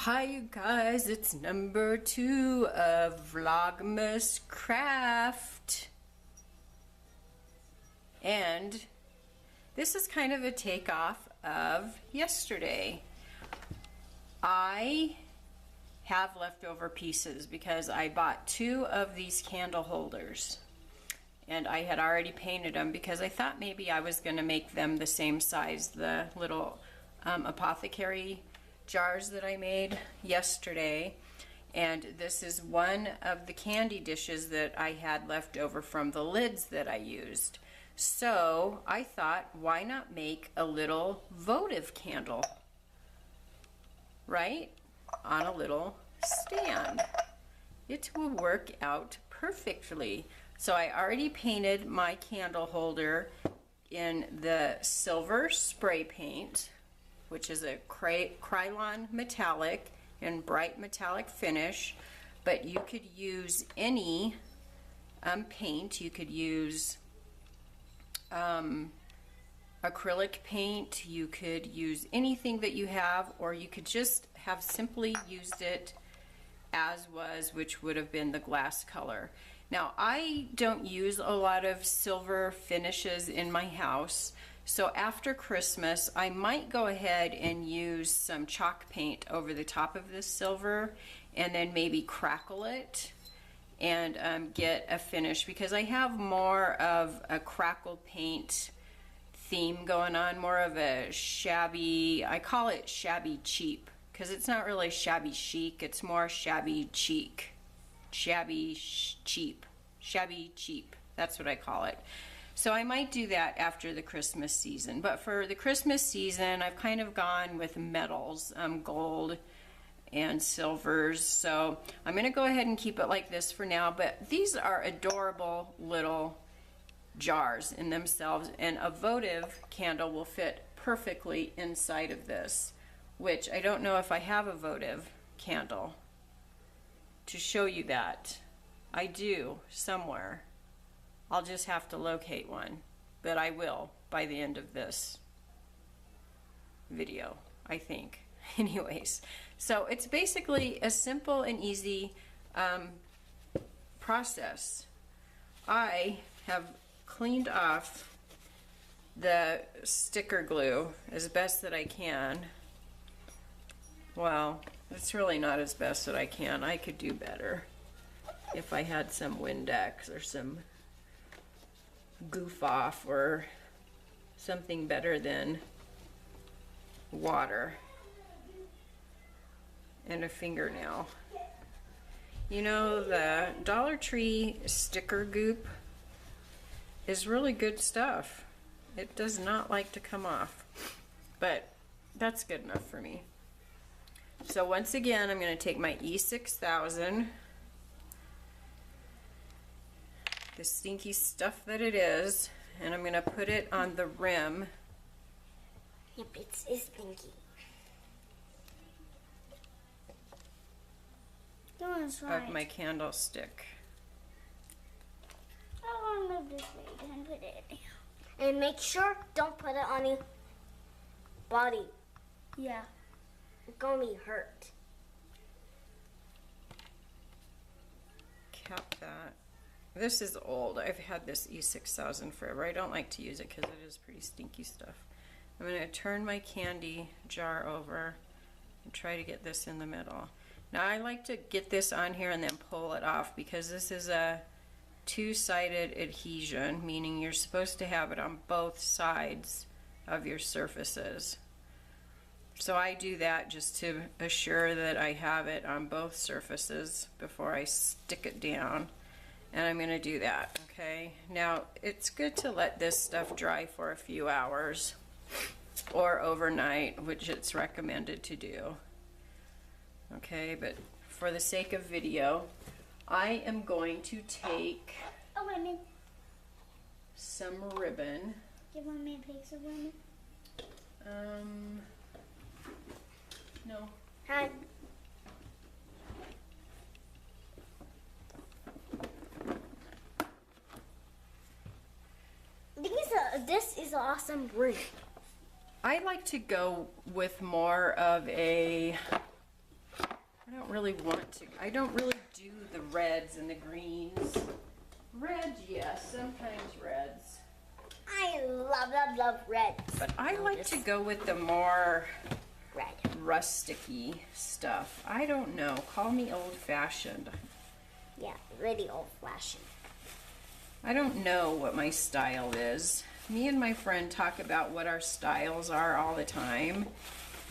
Hi you guys, it's number 2 of VlogMas Craft. And this is kind of a takeoff of yesterday. I have leftover pieces because I bought 2 of these candle holders. And I had already painted them because I thought maybe I was going to make them the same size, the little apothecary jars that I made yesterday. And this is one of the candy dishes that I had left over from the lids that I used. So I thought, why not make a little votive candle, right, on a little stand? It will work out perfectly. So I already painted my candle holder in the silver spray paint, which is a Krylon metallic and bright metallic finish, but you could use any paint. You could use acrylic paint, you could use anything that you have, or you could just have simply used it as was, which would have been the glass color. Now, I don't use a lot of silver finishes in my house, so after Christmas, I might go ahead and use some chalk paint over the top of this silver and then maybe crackle it and get a finish, because I have more of a crackle paint theme going on, more of a shabby, I call it shabby cheap, because it's not really shabby chic, it's more shabby cheek. Shabby cheap. Shabby cheap. That's what I call it. So I might do that after the Christmas season. But for the Christmas season, I've kind of gone with metals, gold and silvers. So I'm going to go ahead and keep it like this for now. But these are adorable little jars in themselves. And a votive candle will fit perfectly inside of this, which I don't know if I have a votive candle to show you that. I do somewhere. I'll just have to locate one, but I will by the end of this video, I think. Anyways, so it's basically a simple and easy process. I have cleaned off the sticker glue as best that I can. Well, it's really not as best that I can. I could do better if I had some Windex or some goof off or something better than water and a fingernail. You know, the Dollar Tree sticker goop is really good stuff. It does not like to come off, but that's good enough for me. So once again, I'm going to take my E6000, the stinky stuff that it is, and I'm going to put it on the rim. Yep, it's stinky. Of my candlestick. I want to move this way and put it down. And make sure don't put it on your body. Yeah. It's gonna be hurt. Cap that. This is old. I've had this E6000 forever. I don't like to use it because it is pretty stinky stuff. I'm going to turn my candy jar over and try to get this in the middle. Now I like to get this on here and then pull it off, because this is a two-sided adhesion, meaning you're supposed to have it on both sides of your surfaces. So I do that just to assure that I have it on both surfaces before I stick it down. And I'm going to do that, okay? Now, it's good to let this stuff dry for a few hours or overnight, which it's recommended to do. Okay, but for the sake of video, I am going to take some ribbon. Do you want me to take some ribbon? No. Hi. This is awesome ring. I like to go with more of a I don't really want to. I don't really do the reds and the greens. Reds, yes, sometimes reds. I love red. But I like to go with the more red, rusticy stuff. I don't know. Call me old-fashioned. Yeah, really old-fashioned. I don't know what my style is. Me and my friend talk about what our styles are all the time,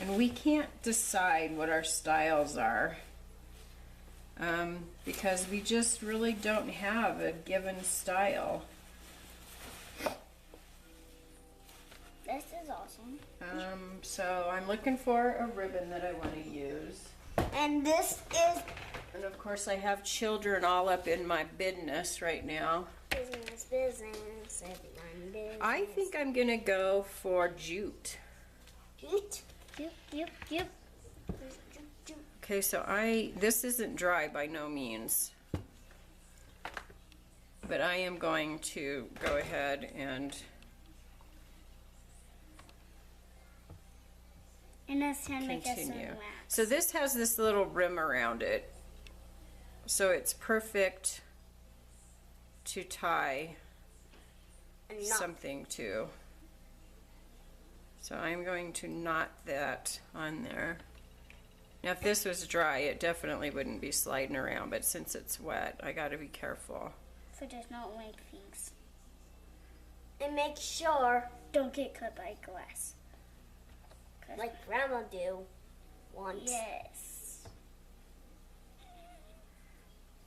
and we can't decide what our styles are because we just really don't have a given style. This is awesome. So I'm looking for a ribbon that I want to use. And this is... And of course I have children all up in my business right now. Business, everyone business. I think I'm going to go for jute. Jute? Jute. Okay, so this isn't dry by no means. But I am going to go ahead and it's time to get some continue. wax. So this has this little rim around it. So it's perfect to tie something to. So I'm going to knot that on there. Now if this was dry, it definitely wouldn't be sliding around, but since it's wet, I gotta be careful. So just not make things. And make sure don't get cut by glass. Like Grandma do once. Yes.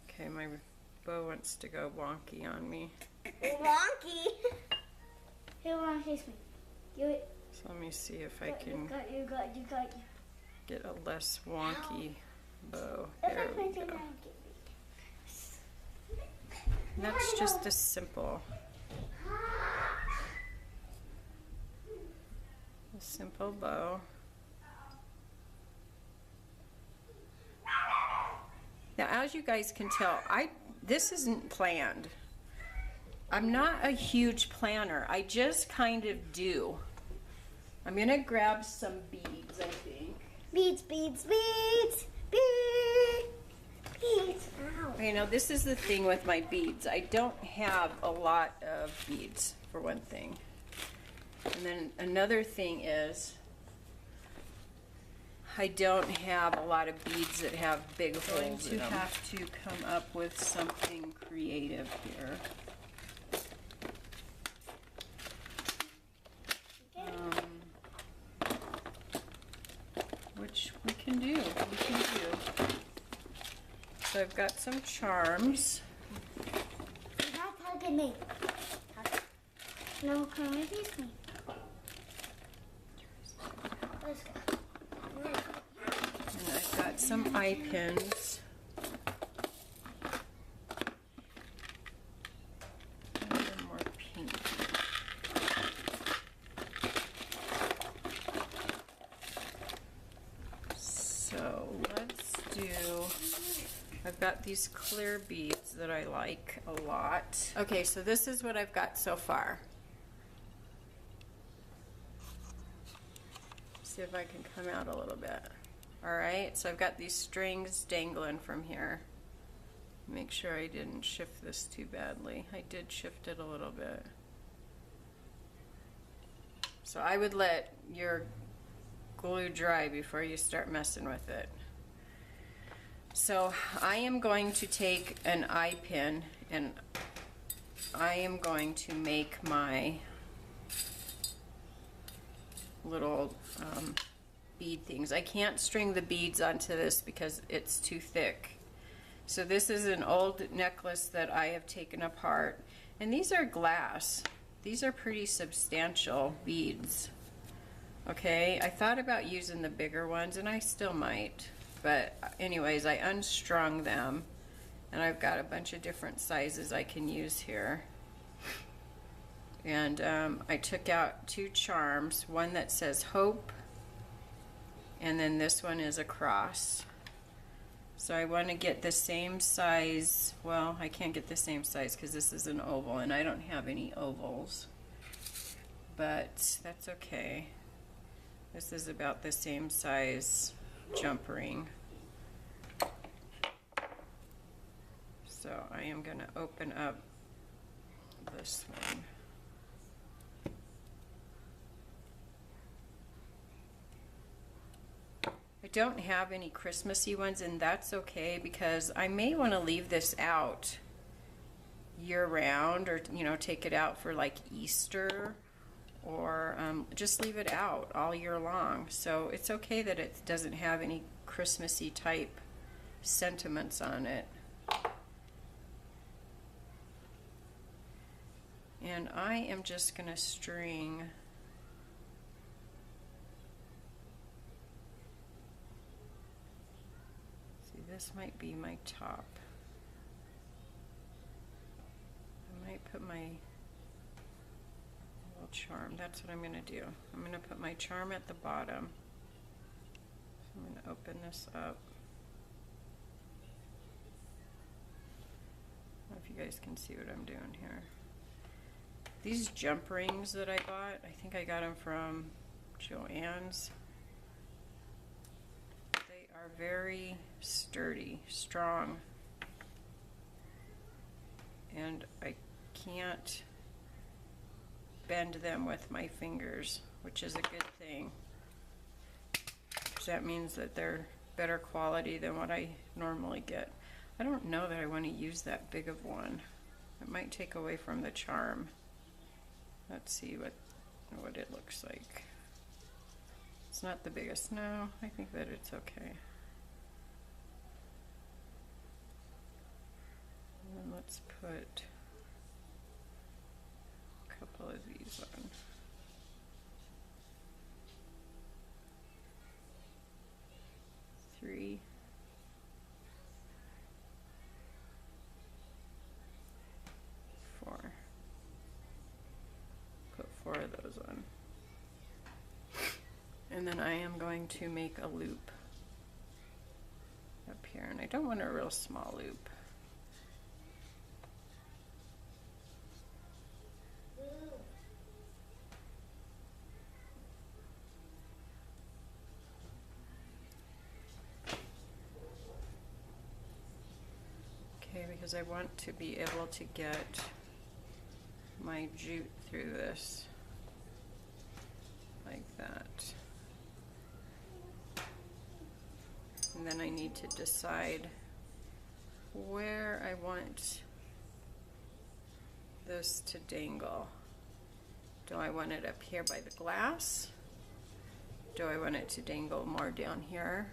Okay, my bow wants to go wonky on me. Wonky? Here, wonkies me. Do it. So let me see if I can You got. get a less wonky bow. There we go. And that's just a simple bow. Now, as you guys can tell, this isn't planned. I'm not a huge planner. I just kind of do. I'm gonna grab some beads, I think. Beads. Ow. You know, this is the thing with my beads. I don't have a lot of beads, for one thing. And then another thing is, I don't have a lot of beads that have big holes in them. I'm going to have to come up with something creative here. Which we can do. So I've got some charms. You're not hugging me. No, come with me. Let's go. And I've got some eye pins. And a little more pink. So let's do, I've got these clear beads that I like a lot. Okay, so this is what I've got so far. See if I can come out a little bit. Alright, so I've got these strings dangling from here. Make sure I didn't shift this too badly. I did shift it a little bit. So I would let your glue dry before you start messing with it. So I am going to take an eye pin and I am going to make my little bead things. I can't string the beads onto this because it's too thick. So this is an old necklace that I have taken apart, and these are glass. These are pretty substantial beads. Okay, I thought about using the bigger ones, and I still might, but anyways, I unstrung them, and I've got a bunch of different sizes I can use here. And I took out two charms, one that says hope, and then this one is a cross. So I want to get the same size. Well, I can't get the same size because this is an oval and I don't have any ovals, but that's okay. This is about the same size jump ring. So I am going to open up this one. I don't have any Christmassy ones, and that's okay because I may want to leave this out year round, or take it out for like Easter, or just leave it out all year long. So it's okay that it doesn't have any Christmassy type sentiments on it. And I am just going to string this might be my top. I might put my little charm. That's what I'm going to do. I'm going to put my charm at the bottom. So I'm going to open this up. I don't know if you guys can see what I'm doing here. These jump rings that I bought, I think I got them from Joann's. Are very sturdy, strong, and I can't bend them with my fingers, which is a good thing, because that means that they're better quality than what I normally get. I don't know that I want to use that big of one. It might take away from the charm. Let's see what it looks like. It's not the biggest. No, I think that it's okay. And then let's put a couple of these on. Three. Four. Put 4 of those on. And then I am going to make a loop up here, and I don't want a real small loop. Okay, because I want to be able to get my jute through this like that. And then I need to decide where I want this to dangle. Do I want it up here by the glass? Do I want it to dangle more down here?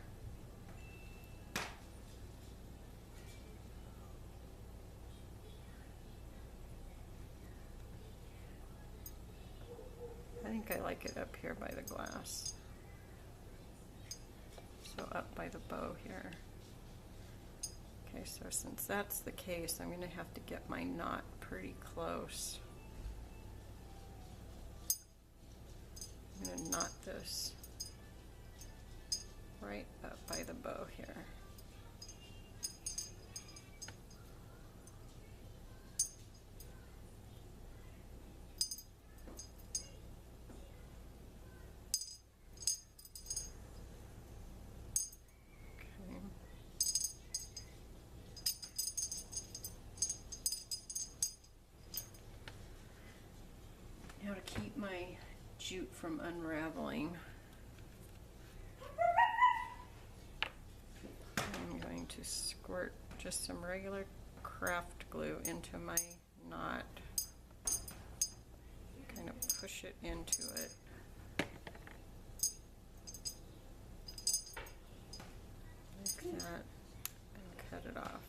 I think I like it up here by the glass. So up by the bow here. Okay, so since that's the case, I'm going to have to get my knot pretty close. I'm going to knot this right up by the bow here. Now to keep my jute from unraveling, I'm going to squirt just some regular craft glue into my knot, kind of push it into it. Like that, and cut it off.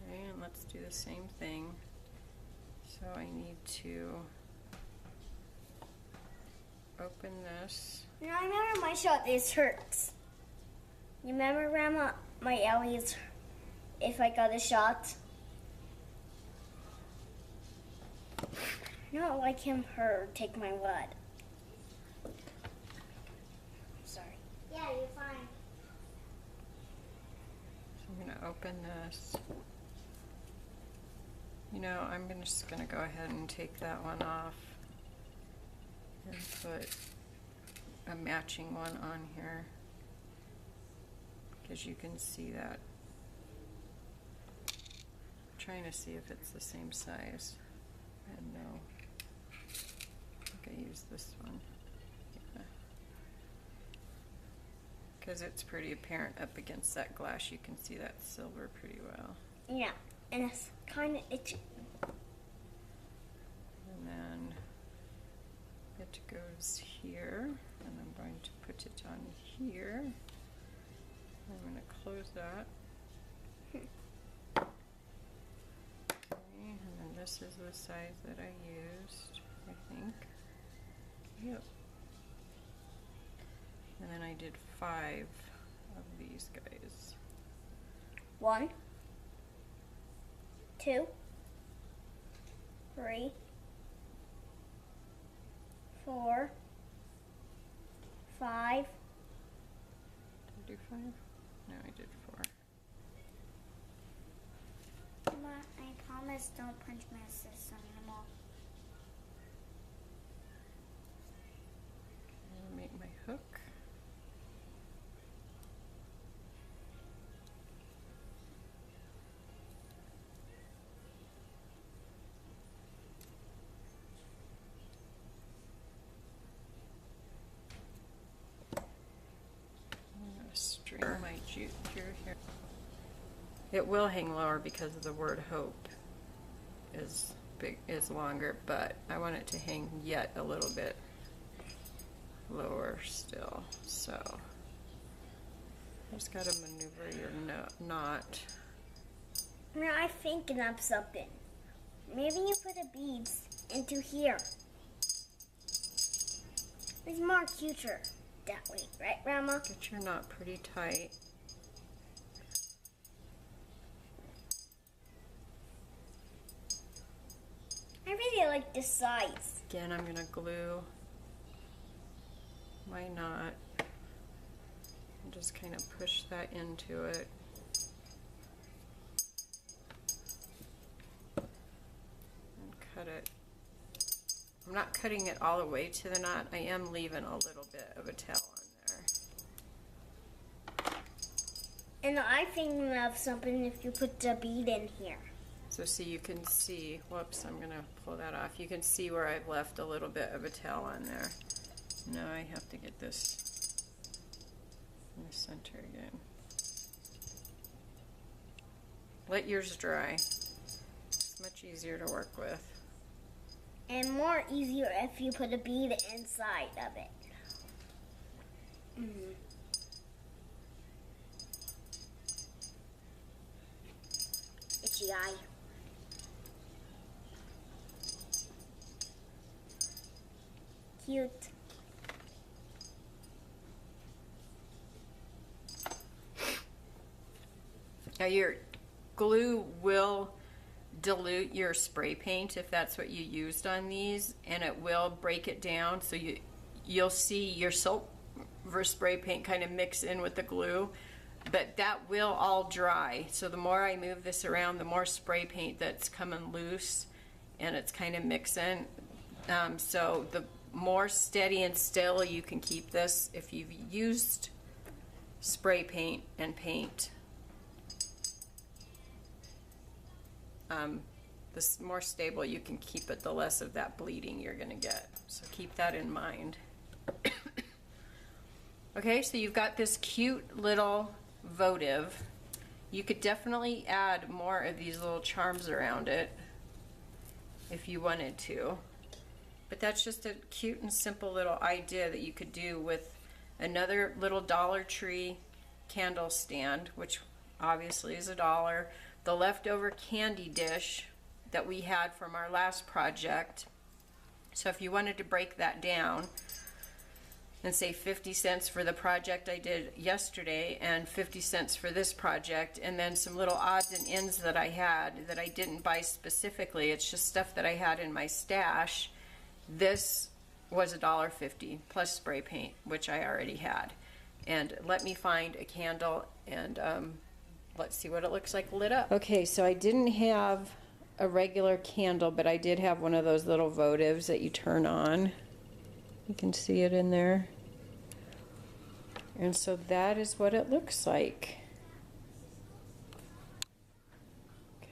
And let's do the same thing. So I need to open this. You know, I remember my shot, this hurts. You remember, Grandma, my Ellie's, if I got a shot? I don't like her take my blood. Sorry. Yeah, you're fine. So I'm going to open this. You know, I'm just going to go ahead and take that one off and put a matching one on here. because you can see that. I'm trying to see if it's the same size. And no. I think I used this one. Yeah. Because it's pretty apparent up against that glass. You can see that silver pretty well. Yeah, and it's kind of itchy. And then it goes here, and I'm going to put it on here. I'm going to close that. Okay, and then this is the size that I used, I think. Yep. And then I did 5 of these guys. 1, 2, 3, 4, 5. Did I do 5? No, I did 4. Mama, I promise don't punch my sister anymore. I'll make my hook. String my jute here. It will hang lower because of the word hope is longer, but I want it to hang yet a little bit lower still. So just gotta maneuver your knot. Now I'm thinking of something. Maybe you put the beads into here. It's more cuter that way, right, Grandma? Get your knot pretty tight. I really like this size. Again, I'm gonna glue my knot and just kind of push that into it. And cut it. I'm not cutting it all the way to the knot. I am leaving a little bit of a tail on there. And I'm thinking of something if you put the bead in here. So see, you can see, whoops, I'm gonna pull that off. You can see where I've left a little bit of a tail on there. Now I have to get this in the center again. Let yours dry. It's much easier to work with. And more easier if you put a bead inside of it. Itchy eye. Cute. Now your glue will dilute your spray paint if that's what you used on these, and it will break it down, so you'll see your silver spray paint kind of mix in with the glue, but that will all dry. So the more I move this around, the more spray paint that's coming loose and it's kind of mixing. So the more steady and still you can keep this. If you've used spray paint and paint, the more stable you can keep it, the less of that bleeding you're going to get. So keep that in mind. Okay, so you've got this cute little votive. You could definitely add more of these little charms around it if you wanted to. But that's just a cute and simple little idea that you could do with another little Dollar Tree candle stand, which obviously is $1. The leftover candy dish that we had from our last project. So if you wanted to break that down and say 50 cents for the project I did yesterday and 50 cents for this project, and then some little odds and ends that I had that I didn't buy specifically, it's just stuff that I had in my stash. This was $1.50 plus spray paint, which I already had. And let me find a candle and let's see what it looks like lit up. Okay, so I didn't have a regular candle, but I did have one of those little votives that you turn on. You can see it in there. And so that is what it looks like.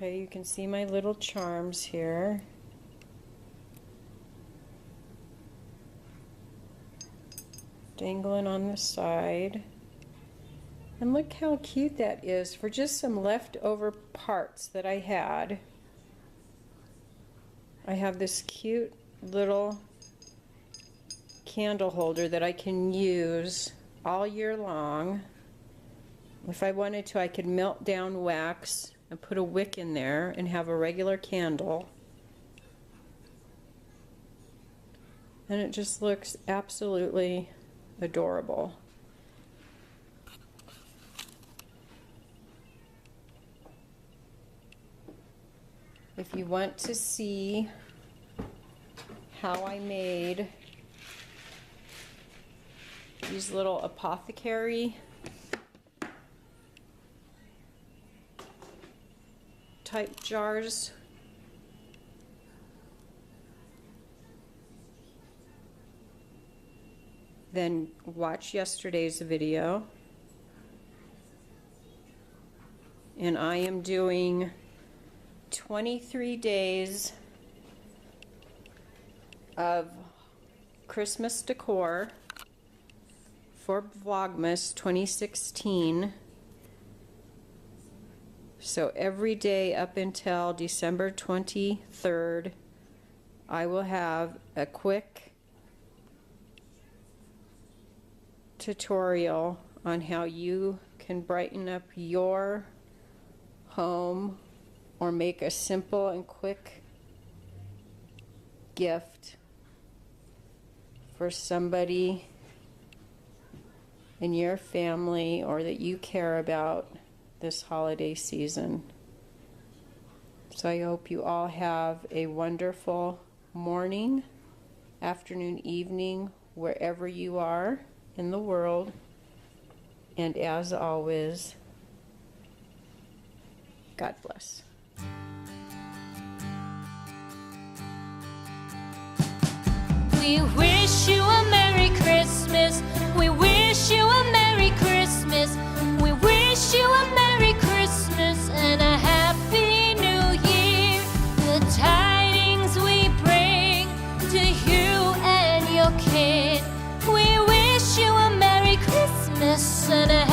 Okay, you can see my little charms here. Dangling on the side. And look how cute that is for just some leftover parts that I had. I have this cute little candle holder that I can use all year long. If I wanted to, I could melt down wax and put a wick in there and have a regular candle. And it just looks absolutely adorable. If you want to see how I made these little apothecary type jars, then watch yesterday's video. And I am doing 23 days of Christmas decor for VlogMas 2016. So every day up until December 23rd, I will have a quick tutorial on how you can brighten up your home or make a simple and quick gift for somebody in your family or that you care about this holiday season. So I hope you all have a wonderful morning, afternoon, evening, wherever you are in the world. And as always, God bless. We wish you a Merry Christmas. We wish you a Merry Christmas. We wish you a Merry Christmas and a Happy New Year. The tidings we bring to you and your kid. We wish you a Merry Christmas and a